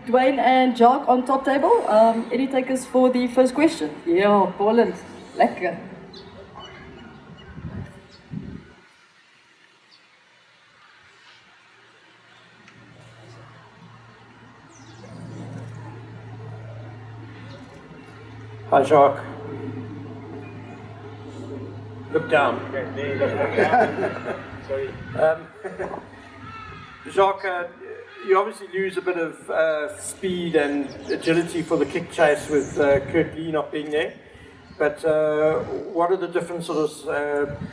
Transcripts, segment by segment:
Dwayne and Jacques on top table. Any takers for the first question? Yeah, Poland. Lekker. Hi, Jacques. Look down. Okay, there. Sorry. Jacques, you obviously lose a bit of speed and agility for the kick chase with Kurt Lee not being there. But what are the different sort of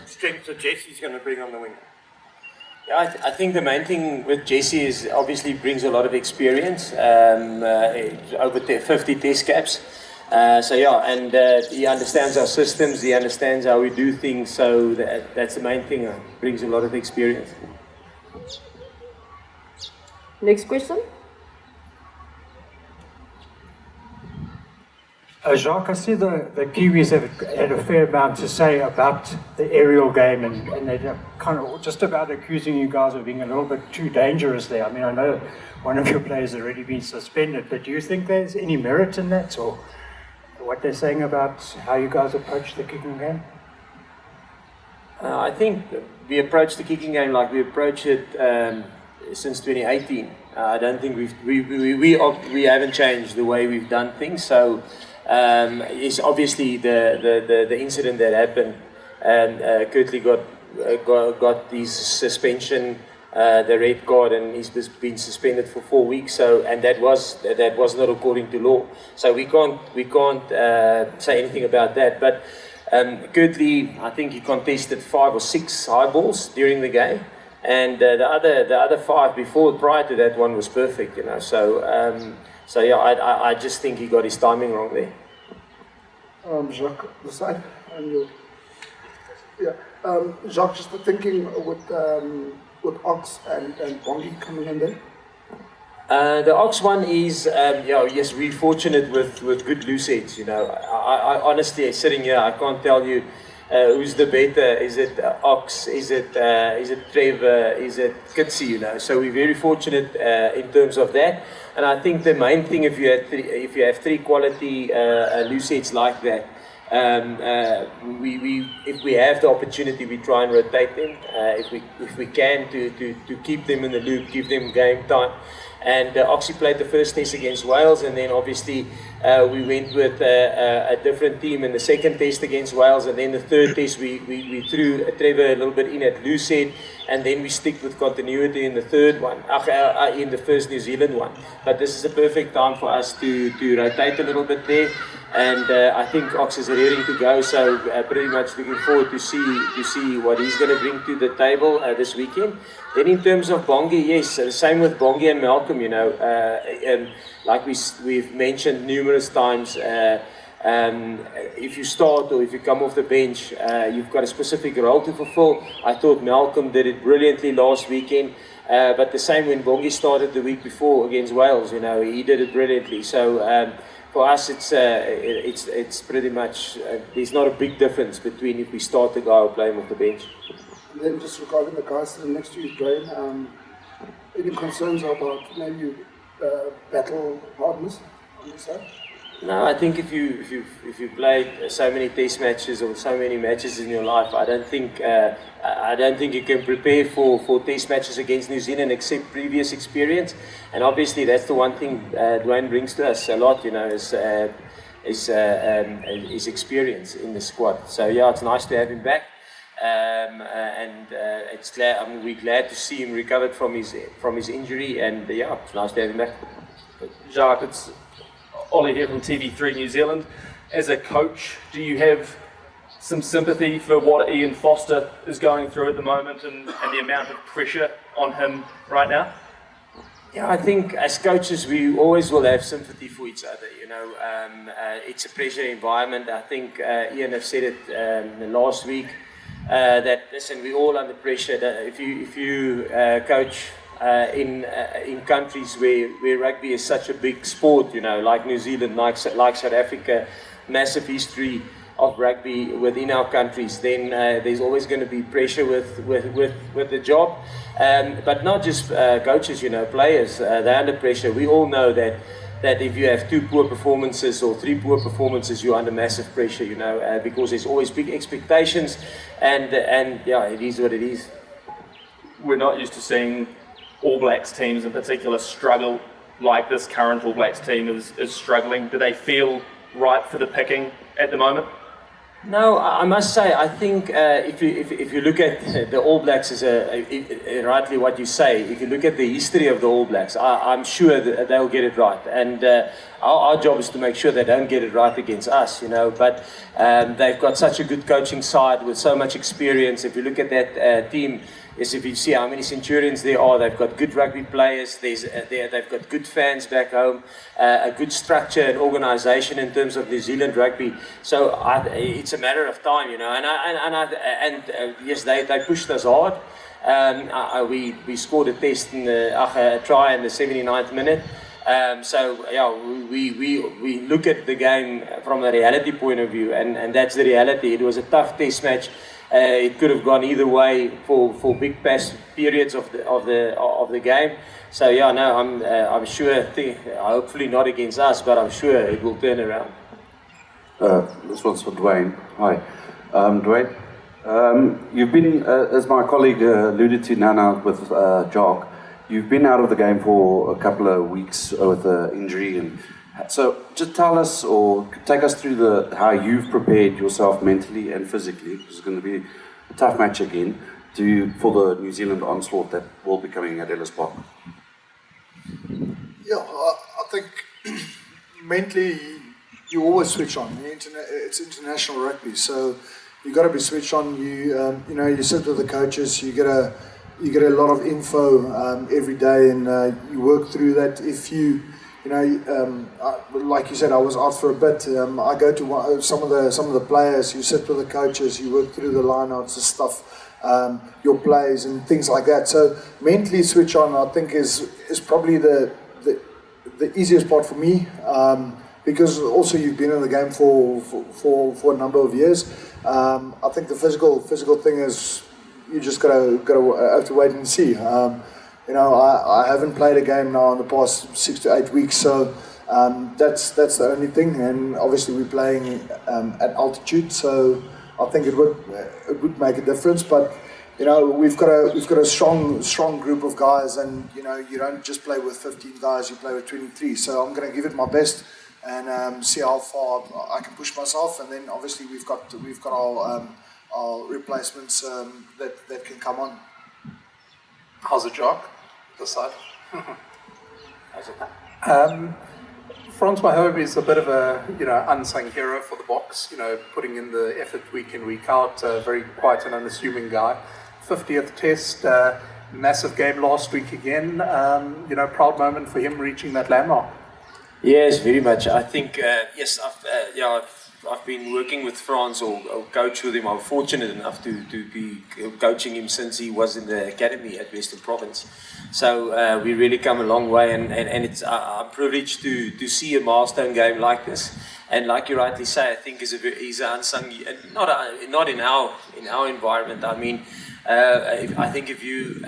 strengths that Jesse's going to bring on the wing? Yeah, I think the main thing with Jesse is obviously brings a lot of experience, over 50 test caps. So yeah, and he understands our systems, he understands how we do things, so that's the main thing, brings a lot of experience. Next question. Jacques, I see the Kiwis have had a fair amount to say about the aerial game, and they're kind of just about accusing you guys of being a little bit too dangerous there. I mean, I know one of your players has already been suspended, but do you think there's any merit in that, or what they're saying about how you guys approach the kicking game? I think we approach the kicking game like we approach it since 2018. I don't think we haven't changed the way we've done things. So it's obviously the incident that happened, and Kurtley got his suspension, the red card, and he's been suspended for 4 weeks. So, and that was not according to law. So we can't say anything about that. But Kurtley, I think he contested 5 or 6 high balls during the game, and the other 5 prior to that one was perfect. You know, so yeah, I just think he got his timing wrong there. Jacques, the side, and you. Yeah, Jacques, just thinking with Ox and Bongi coming in there. The Ox one is, yes, we're fortunate with good loose heads. You know, I honestly, sitting here, I can't tell you who's the better. Is it Ox? Is it Trevor? Is it Kitsy? You know, so we're very fortunate in terms of that. And I think the main thing, if you have 3 quality loose heads like that, if we have the opportunity, we try and rotate them. If we can to keep them in the loop, give them game time. And Oxy played the first test against Wales, and then obviously we went with a different team in the second test against Wales, and then the third test we threw Trevor a little bit in at loose head, and then we stick with continuity in the third one, in the first New Zealand one. But this is a perfect time for us to rotate a little bit there, and I think Ox is raring to go. So pretty much looking forward to see what he's going to bring to the table this weekend. Then in terms of Bongi, yes, same with Bongi and Malcolm. You know, and like we've mentioned numerous times, if you start or if you come off the bench, you've got a specific role to fulfill. I thought Malcolm did it brilliantly last weekend, but the same when Bongi started the week before against Wales. You know, he did it brilliantly. So for us, it's pretty much there's not a big difference between if we start the guy or play him off the bench. And then just regarding the guys sitting next to you, Dwayne, any concerns about maybe battle hardness on the side? No, I think if you played so many test matches or so many matches in your life, I don't think you can prepare for test matches against New Zealand except previous experience. And obviously that's the one thing Dwayne brings to us a lot, you know, is experience in the squad. So yeah, it's nice to have him back. We're glad to see him recovered from his injury, and yeah, it's nice to have him back. Jacques, it's Ollie here from TV3 New Zealand. As a coach, do you have some sympathy for what Ian Foster is going through at the moment and the amount of pressure on him right now? Yeah, I think as coaches we always will have sympathy for each other. You know, it's a pressure environment. I think Ian have said it last week. That listen, we're all under pressure. That if you coach in countries where rugby is such a big sport, you know, like New Zealand, like South Africa, massive history, of rugby within our countries, then there's always going to be pressure with the job. But not just coaches, players, they're under pressure. We all know that if you have 2 poor performances or 3 poor performances, you're under massive pressure, because there's always big expectations, and yeah, it is what it is. We're not used to seeing All Blacks teams in particular struggle like this current All Blacks team is struggling. Do they feel ripe for the picking at the moment? No, I must say, I think if you look at the All Blacks as rightly what you say, if you look at the history of the All Blacks, I'm sure that they'll get it right. And our job is to make sure they don't get it right against us, But they've got such a good coaching side with so much experience. If you look at that team, yes, if you see how many Centurions there are, they've got good rugby players, they've got good fans back home, a good structure and organisation in terms of New Zealand rugby. So it's a matter of time, yes, they pushed us hard. We scored a try in the 79th minute. So yeah, we look at the game from a reality point of view, and that's the reality. It was a tough test match. It could have gone either way for big past periods of the game. So yeah, no, I'm sure. Hopefully not against us, but I'm sure it will turn around. This one's for Dwayne. Hi, Dwayne. You've been, as my colleague alluded to now with Jacques, you've been out of the game for a couple of weeks with an injury, and so just tell us or take us through how you've prepared yourself mentally and physically, because it's going to be a tough match again, for the New Zealand onslaught that will be coming at Ellis Park. Yeah, I think mentally you always switch on. It's international rugby, so you got to be switched on. You sit with the coaches, you get a lot of info every day, and you work through that. If like you said, I was out for a bit. I go to some of the players. You sit with the coaches. You work through the lineouts and stuff, your plays and things like that. So mentally switch on, I think, is probably the easiest part for me, because also you've been in the game for a number of years. I think the physical thing is you just gotta have to wait and see. I haven't played a game now in the past 6 to 8 weeks, so that's the only thing. And obviously we're playing at altitude, so I think it would make a difference. But we've got a strong group of guys, and you don't just play with 15 guys, you play with 23. So I'm going to give it my best and see how far I can push myself. And then obviously we've got our replacements that can come on. How's it, Jacques? This side. Frans Mahobe is a bit of a unsung hero for the Boks. Putting in the effort week in, week out. Quite an unassuming guy. 50th Test, massive game last week again. Proud moment for him reaching that landmark. Yes, very much. I think yes. I've been working with Frans or coach with him. I'm fortunate enough to be coaching him since he was in the academy at Western Province. So we really come a long way, and it's I'm privileged to see a milestone game like this. And like you rightly say, I think he's an unsung, not in our environment. I mean, I think if you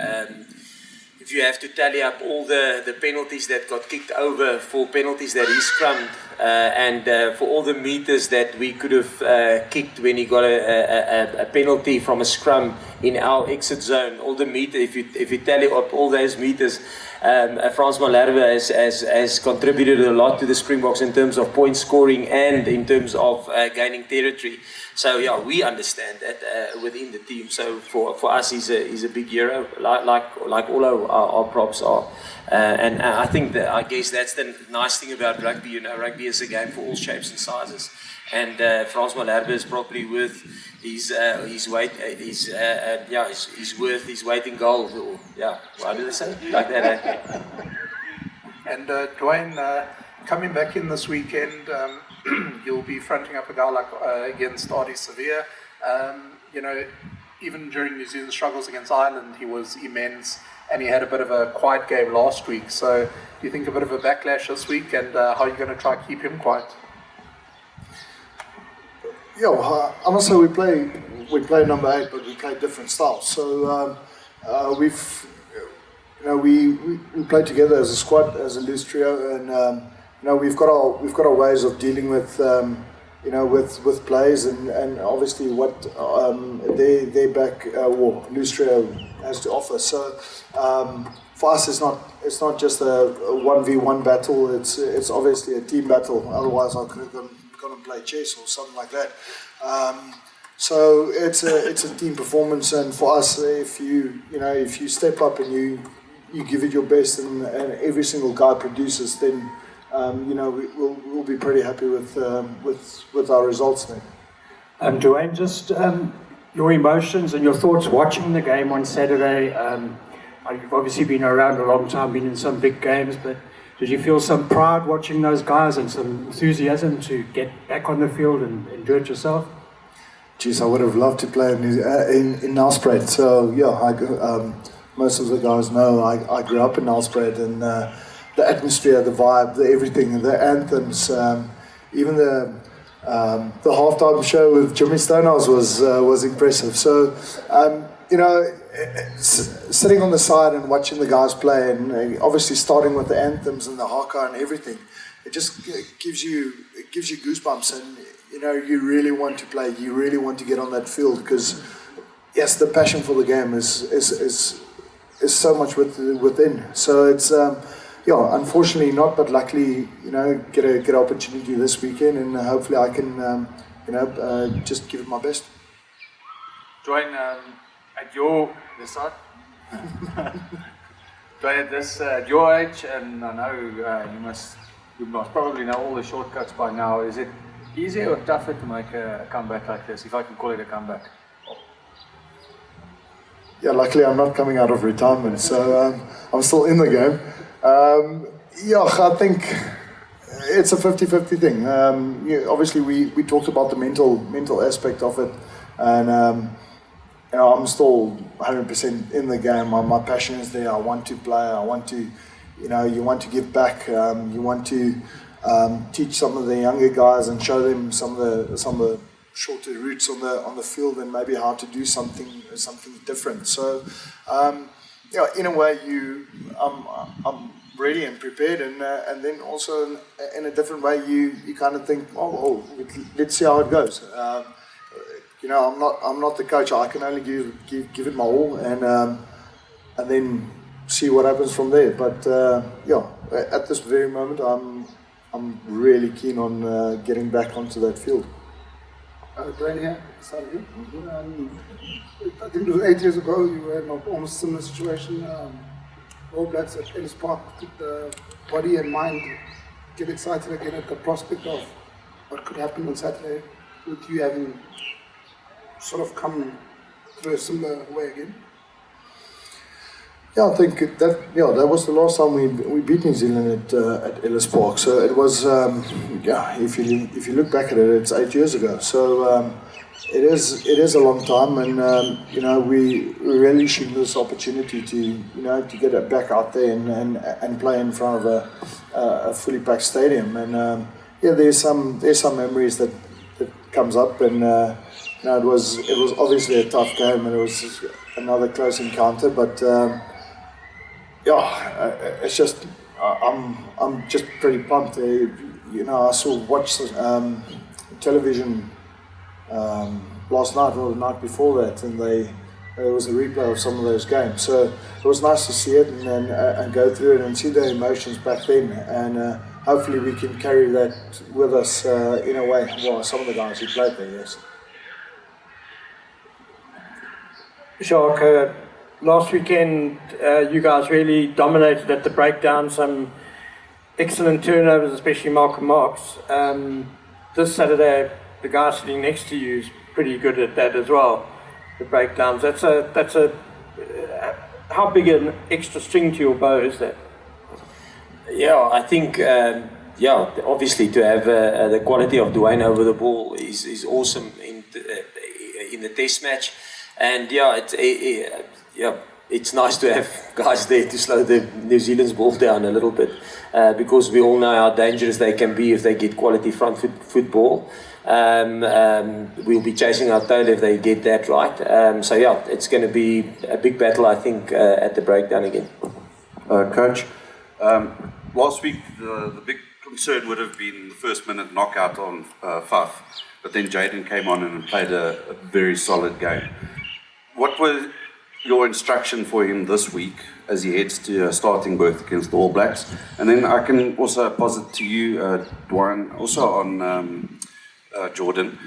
have to tally up all the penalties that got kicked over for penalties that he scrummed, and for all the meters that we could have kicked when he got a penalty from a scrum in our exit zone, all the meters, if you tally up all those meters, Frans Nienaber has contributed a lot to the Springboks in terms of point scoring and in terms of gaining territory. So yeah, we understand that within the team. So for us, he's a big hero, like all our props are. And I guess that's the nice thing about rugby. Rugby is a game for all shapes and sizes. And Frans Nienaber is probably worth his weight. He's worth his weight in gold. Or, yeah, what do they say? Like that. Eh? And Dwayne, coming back in this weekend, you'll be fronting up a guy like against Ardie Severe. Even during New Zealand's struggles against Ireland, he was immense, and he had a bit of a quiet game last week. So, do you think a bit of a backlash this week, and how are you going to try to keep him quiet? Yeah, well, I must say we play number 8, but we play different styles. So we play together as a squad, as a loose trio, and we've got our ways of dealing with with players and obviously what their back or loose trio has to offer. So for us, it's not just a 1v1 battle. It's obviously a team battle. Otherwise, I could have gone and play chess or something like that. So it's a team performance, and for us, if you step up and you give it your best, and every single guy produces, then we'll be pretty happy with our results then. Dwayne, just your emotions and your thoughts watching the game on Saturday. You've obviously been around a long time, been in some big games, but did you feel some pride watching those guys and some enthusiasm to get back on the field and do it yourself? Geez, I would have loved to play in Nelspruit. So yeah, most of the guys know I grew up in Nelspruit, and the atmosphere, the vibe, everything, the anthems, even the halftime show with Jimmy Stonehouse was impressive. So sitting on the side and watching the guys play, and obviously starting with the anthems and the haka and everything, it just gives you goosebumps, and you really want to play, you really want to get on that field, because yes, the passion for the game is so much within. So it's unfortunately not, but luckily get an opportunity this weekend, and hopefully I can just give it my best. Dwayne, at your this side. Dwayne, at your age, and I know you must probably know all the shortcuts by now. Is it easier or tougher to make a comeback like this, if I can call it a comeback? Yeah, luckily I'm not coming out of retirement, so I'm still in the game. I think it's a 50-50 thing. Obviously, we talked about the mental aspect of it, and I'm still 100% in the game. My passion is there. I want to play. I want to, you want to give back. You want to teach some of the younger guys and show them some of the shorter routes on the field, and maybe how to do something different. So in a way I'm ready and prepared, and then also in a different way you kind of think, let's see how it goes. I'm not the coach. I can only give it my all, and then see what happens from there. But at this very moment I'm really keen on getting back onto that field. Dwayne here, sorry. I think it was 8 years ago you were in almost similar situation. All Blacks at Ellis Park, did the body and mind get excited again at the prospect of what could happen on Saturday, with you having sort of come through a similar way again? Yeah, I think that was the last time we beat New Zealand at Ellis Park. So it was if you look back at it, it's 8 years ago. So it is a long time, and we really should this opportunity to get it back out there and play in front of a fully packed stadium. And there's some memories that comes up, and it was obviously a tough game, and it was another close encounter, but. It's just I'm just pretty pumped. I watched television last night or the night before that, and there was a replay of some of those games. So it was nice to see it and go through it and see the emotions back then, and hopefully we can carry that with us in a way. Well, some of the guys who played there, yes. Jacques, last weekend, you guys really dominated at the breakdown, some excellent turnovers, especially Malcolm Marks. This Saturday, the guy sitting next to you is pretty good at that as well, the breakdowns. That's a how big an extra string to your bow is that? Yeah, I think, obviously to have the quality of Dwayne over the ball is awesome in the test match. And it's nice to have guys there to slow the New Zealand's ball down a little bit, because we all know how dangerous they can be if they get quality front football. We'll be chasing our tail if they get that right. So yeah, it's going to be a big battle, I think, at the breakdown again. Coach, last week the big concern would have been the first minute knockout on Faf, but then Jaden came on and played a very solid game. What was your instruction for him this week as he heads to a starting berth against the All Blacks? And then I can also posit to you, Dwayne, also on Jordan.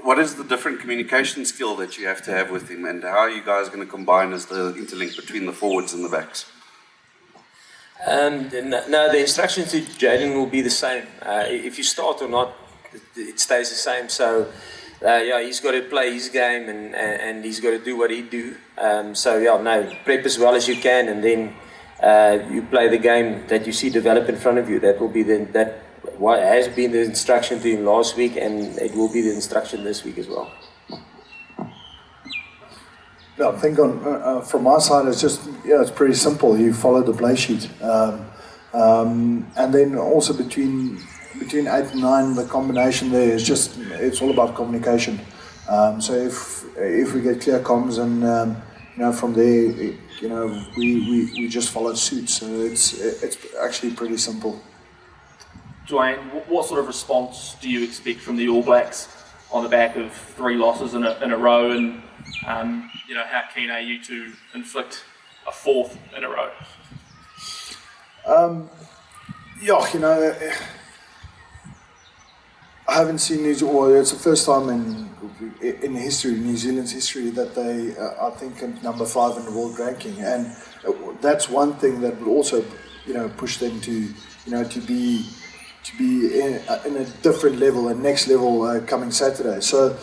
What is the different communication skill that you have to have with him, and how are you guys going to combine as the interlink between the forwards and the backs? No, the instruction to Jaden will be the same. If you start or not, it stays the same. So, yeah, he's got to play his game and he's got to do what he do. So, yeah, no, prep as well as you can, and then you play the game that you see develop in front of you. That will be what has been the instruction to him last week, and it will be the instruction this week as well. Yeah, I think from my side, it's just, it's pretty simple. You follow the play sheet. And then also between 8 and 9, the combination there is just, it's all about communication. So if we get clear comms and, from there, we just follow suit. So it's actually pretty simple. Dwayne, what sort of response do you expect from the All Blacks on the back of 3 losses in a row, and how keen are you to inflict a 4th in a row? I haven't seen it's the first time in history, New Zealand's history, that they I think number 5 in the world ranking, and that's one thing that will also push them to be in a different level, a next level coming Saturday. So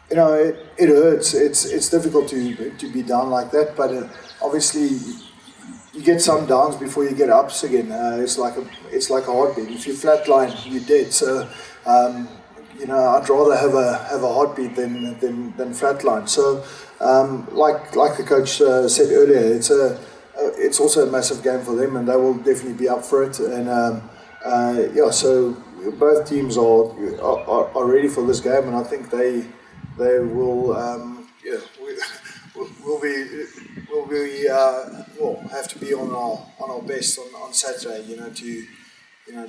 it hurts. It's difficult to be down like that, but obviously you get some downs before you get ups again. It's like a heartbeat. If you flatline, you're dead. So I'd rather have a heartbeat than flatline. So like the coach said earlier, it's also a massive game for them, and they will definitely be up for it. And so both teams are ready for this game, and I think they will we'll have to be on our best on Saturday,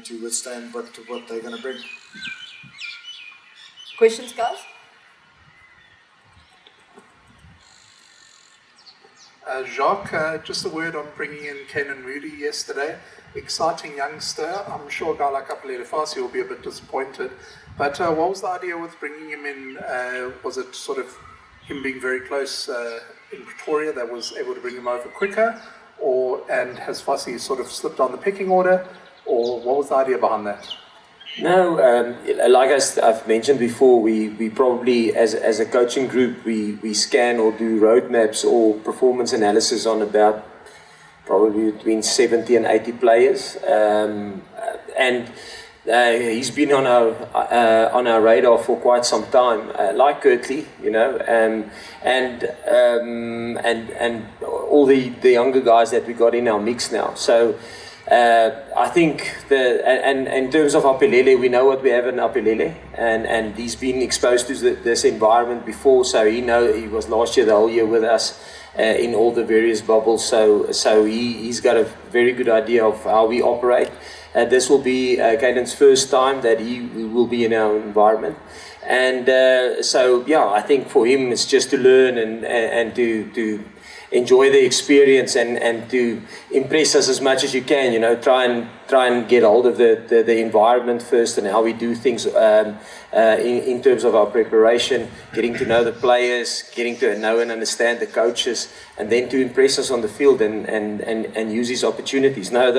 to withstand what they're going to bring. Questions, guys? Jacques, just a word on bringing in Kenan Moody yesterday. Exciting youngster. I'm sure a guy like Apelele Fasi will be a bit disappointed. But what was the idea with bringing him in? Was it sort of him being very close in Pretoria that was able to bring him over quicker? And has Fasi sort of slipped on the pecking order? Or what was the idea behind that? No, like I've mentioned before, we probably, as a coaching group, we scan or do roadmaps or performance analysis on about probably between 70 and 80 players, and he's been on our radar for quite some time, like Kirtley, and all the younger guys that we got in our mix now. So. I think in terms of Apelele, we know what we have in Apelele, and he's been exposed to this environment before, so he was last year the whole year with us in all the various bubbles, so he's got a very good idea of how we operate. This will be Caden's first time that he will be in our environment, and I think for him it's just to learn and to enjoy the experience and to impress us as much as you can. Try and get hold of the environment first and how we do things in terms of our preparation, getting to know the players, getting to know and understand the coaches, and then to impress us on the field and use his opportunities. So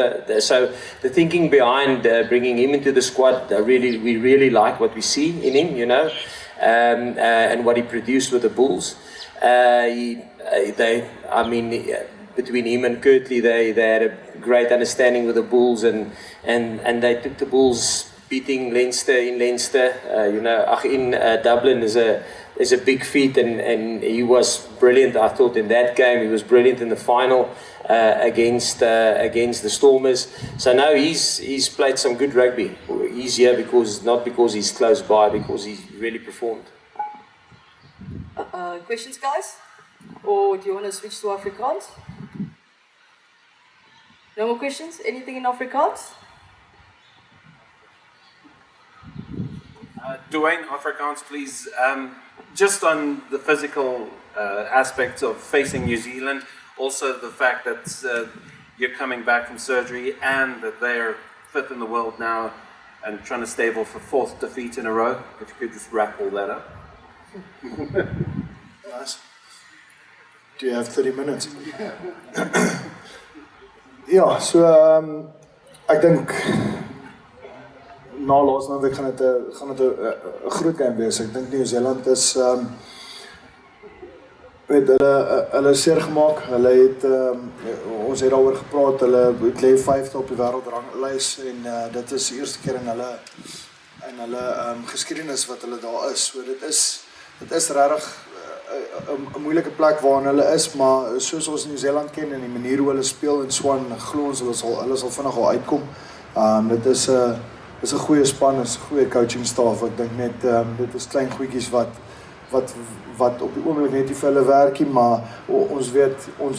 the thinking behind bringing him into the squad, we really like what we see in him, and what he produced with the Bulls. Between him and Kirtley, they had a great understanding with the Bulls, and they took the Bulls beating Leinster in Leinster. In Dublin is a big feat, and he was brilliant. I thought in that game he was brilliant in the final against the Stormers. So now he's played some good rugby. he's here not because he's close by, because he's really performed. Questions, guys? Or do you want to switch to Afrikaans? No more questions? Anything in Afrikaans? Dwayne, Afrikaans, please. Just on the physical aspects of facing New Zealand, also the fact that you're coming back from surgery and that they're fifth in the world now and trying to stable for fourth defeat in a row. If you could just wrap all that up. Nice. Do you have 30 minutes? Ja, so ek dink na laasnaweek gaan dit 'n groot game wees. Ek dink New Zealand is hulle seer gemaak. Hulle het ons het daaroor gepraat. Hulle lê 5de op die wêreldranglys en dit is die eerste keer in hulle geskiedenis wat hulle daar is. So dit is regtig 'n moeilike plek waarin hulle is, maar soos ons New Zealand ken en die manier hoe hulle speel en so aan, glo ons hulle sal vinnig al uitkom. Dit is 'n goeie span, is 'n goeie coaching staff. Ek dink net dit is klein goedjies wat op die oomblik net nie vir hulle werk nie, maar ons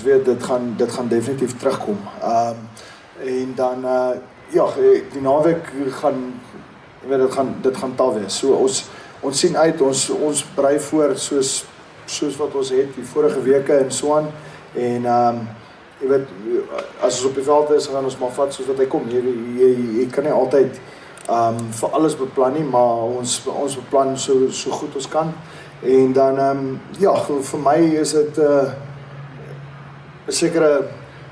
weet dit gaan definitief terugkom. En dan ja, die naweek gaan dit gaan taaf wees. So ons sien uit, ons berei voor soos wat ons het die vorige weke en so aan. En jy weet, as ons op die veld is, gaan ons maar vat soos wat hy kom. Jy kan nie altyd vir alles beplan nie, maar ons beplan so goed ons kan. En dan ja, vir my is dit 'n sekere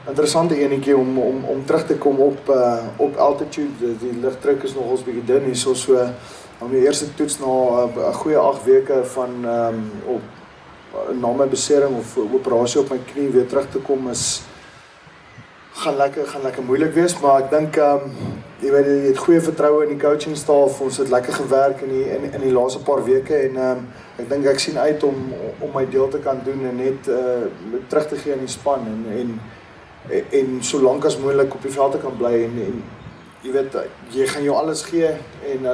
interessante enetjie om terug te kom op altitude. Die lugdruk is nogals bietjie dun hier, so om die eerste toets na 'n goeie 8 weke van na my besering of operasie op my knie weer terug te kom gaan lekker moeilik wees, maar ek dink jy weet, jy het goeie vertroue in die coaching staff. Ons het lekker gewerk in die laaste paar weke en ek dink ek sien uit om my deel te kan doen en net terug te gee aan die span en so lank as moontlik op die veld te kan bly en jy weet, jy gaan jou alles gee en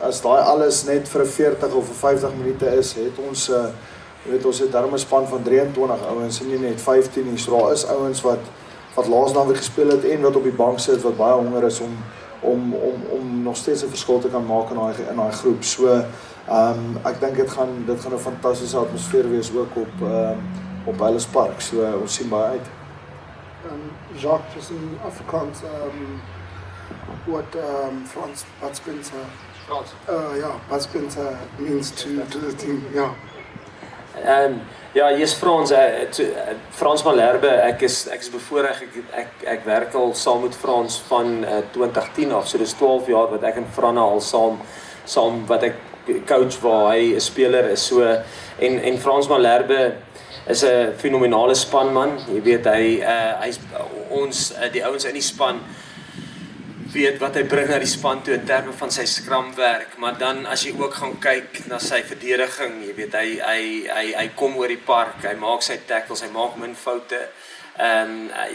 as daai alles net vir 40 of 50 minute is, het ons jy weet, ons het darm 'n span van 23 ouens en nie net 15 nie. So daar is ouens wat laasnaweek gespeel het en wat op die bank sit wat baie honger is om nog steeds 'n verskil te kan maak in daai groep. So ek dink dit gaan 'n fantastiese atmosfeer wees ook op Ellis Park. So ons sien baie uit. Jacques, just in Afrikaans, what Franz Bud Spencer Bud Spencer means to the team, yeah. Ja, hier's Frans. Frans Malherbe, ek is bevoorreg. Ek werk al saam met Frans van 2010 af. So dis 12 jaar wat ek en Franna al saam wat ek coach waar hy 'n speler is. So en Frans Malherbe is 'n fenominale spanman. Jy weet hy's die ouens in die span weet wat hy bring na die span toe in terme van sy skramwerk, maar dan as jy ook gaan kyk na sy verdediging, jy weet hy kom oor die park, hy maak sy tackles, hy maak min foute.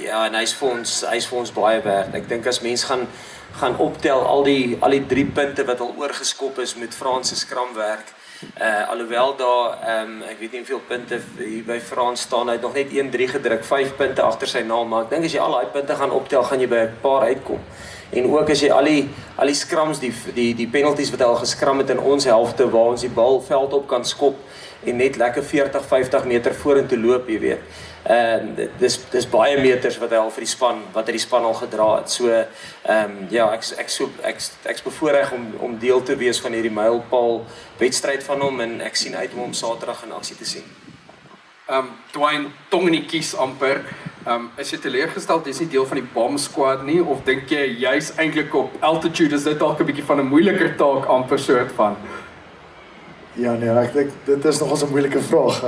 Ja, en hy's vir ons baie werd. Ek dink as mens gaan optel al die 3 punte wat al oorgeskop is met Frans se skramwerk. Alhoewel daar ek weet nie hoeveel punte hier by Frans staan, hy het nog net 1-3 gedruk, 5 punte agter sy naam, maar ek dink as jy al daai punte gaan optel, gaan jy by 'n paar uitkom. En ook as jy al die skrams, die penalties wat hy al geskram het in ons helfte waar ons die bal veld op kan skop en net lekker 40-50 meter vorentoe loop, jy weet. Dis baie meters wat hy al vir die span al gedra het. So ja, ek's bevoorreg om deel te wees van hierdie mylpaal wedstryd van hom en ek sien uit om hom Saterdag in aksie te sien. Dwayne, tong in die kies amper. Is jy teleurgesteld, jy's nie deel van die bomb squad nie, of dink jy jy's eintlik op altitude, is dit dalk 'n bietjie van 'n moeiliker taak amper soort van? Ja nee, ek dink dit is nogals 'n moeilike vraag.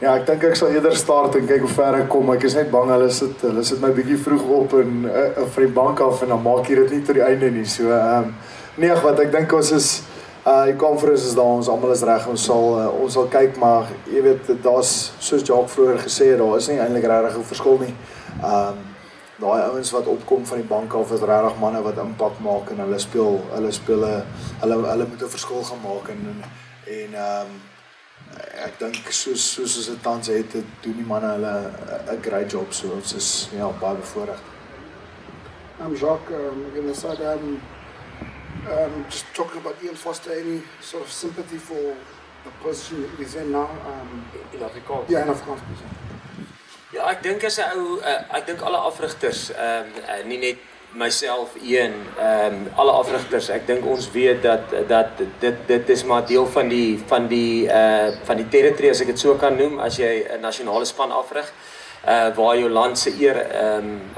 Ja, ek dink ek sal eerder start en kyk hoe ver ek kom. Ek is net bang hulle sit my bietjie vroeg op en van die bank af en dan maak jy dit nie tot die einde nie. So nee, wat ek dink ons is die conference is daar, ons almal is reg, ons sal kyk, maar jy weet daar's soos Jacques vroeër gesê het, daar is nie eintlik regtig 'n verskil nie. daai ouens wat opkom van die bank af is regtig manne wat impak maak en hulle moet 'n verskil gaan maak en ek dink soos ons dit tans het, doen die manne hulle 'n great job, so ons is baie bevoorreg. Jacques, again, aside, just talking about Ian Foster, any sort of sympathy for the position that he's in now? In Afrikaans? Ja, in Afrikaans. Ja, ek dink as 'n ou, ek dink alle afrigters, nie net myself, Ian, alle afrigters, ek dink ons weet dat dit is maar deel van die territory, as ek dit so kan noem, as jy 'n nasionale span afrig, waar jou land se eer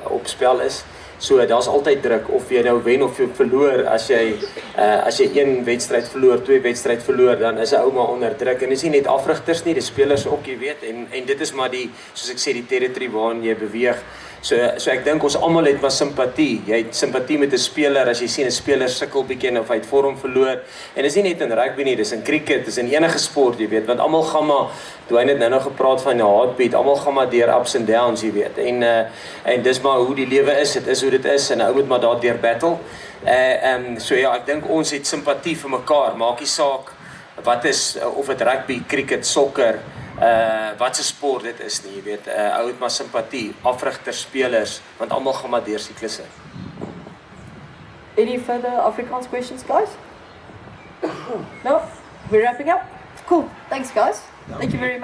op spel is. So daar's altyd druk, of jy nou wen of jy verloor, as jy 1 wedstryd verloor, 2 wedstryd verloor, dan is 'n ou maar onder druk. En dis nie net afrigters nie, dis spelers ook, jy weet, en dit is maar soos ek sê, die territory waarin jy beweeg. So ek dink ons almal het maar simpatie. Jy het simpatie met 'n speler as jy sien 'n speler sukkel bietjie of hy het vorm verloor. En dis nie net in rugby nie, dis in cricket, dis in enige sport, jy weet, want almal gaan maar, toe hy net nou gepraat van 'n heartbeat, almal gaan maar deur ups and downs, jy weet. En dis maar hoe die lewe is, dit is hoe dit is en 'n ou moet maar daardeur battle. So ja, ek dink ons het simpatie vir mekaar. Maak nie saak wat is of dit rugby, cricket, sokker, wat se sport dit is nie, jy weet, ou het maar simpatie, afrigters, spelers, want almal gaan maar deur siklusse. Any further Afrikaans questions, guys? No? We're wrapping up? Cool. Thanks, guys. Thank you very much.